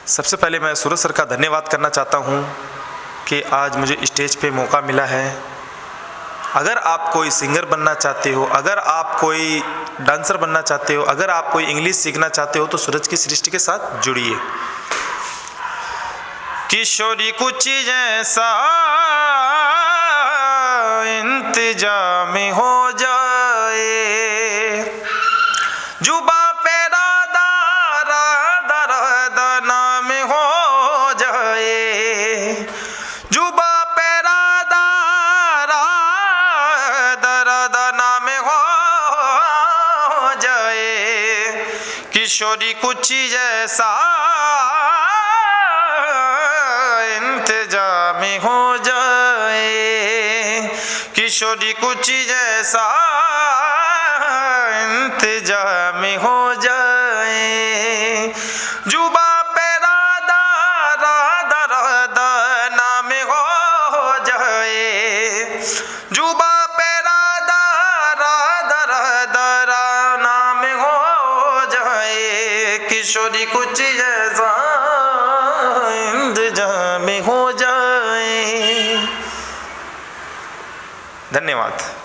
सबसे पहले मैं सूरज सर का धन्यवाद करना चाहता हूँ कि आज मुझे स्टेज पे मौका मिला है। अगर आप कोई सिंगर बनना चाहते हो, अगर आप कोई डांसर बनना चाहते हो, अगर आप कोई इंग्लिश सीखना चाहते हो तो सूरज की सृष्टि के साथ जुड़िए। किशोरी कुछ जैसा इंतजाम हो जाए, जुबा पे राधा राधा राधा नाम हो जाए, जुबा पे राधा राधा राधा नाम हो जाए। किशोरी कुछ जैसा इंतजाम हो जाए, किशोरी कुछ जैसा इंतजाम हो जाए। जुबा पे राधा राधा राधा नाम हो जाए, जुबा पे राधा राधा राधा नाम हो जाए। किशोरी कुछ जैसा इंतजाम हो जाए। धन्यवाद।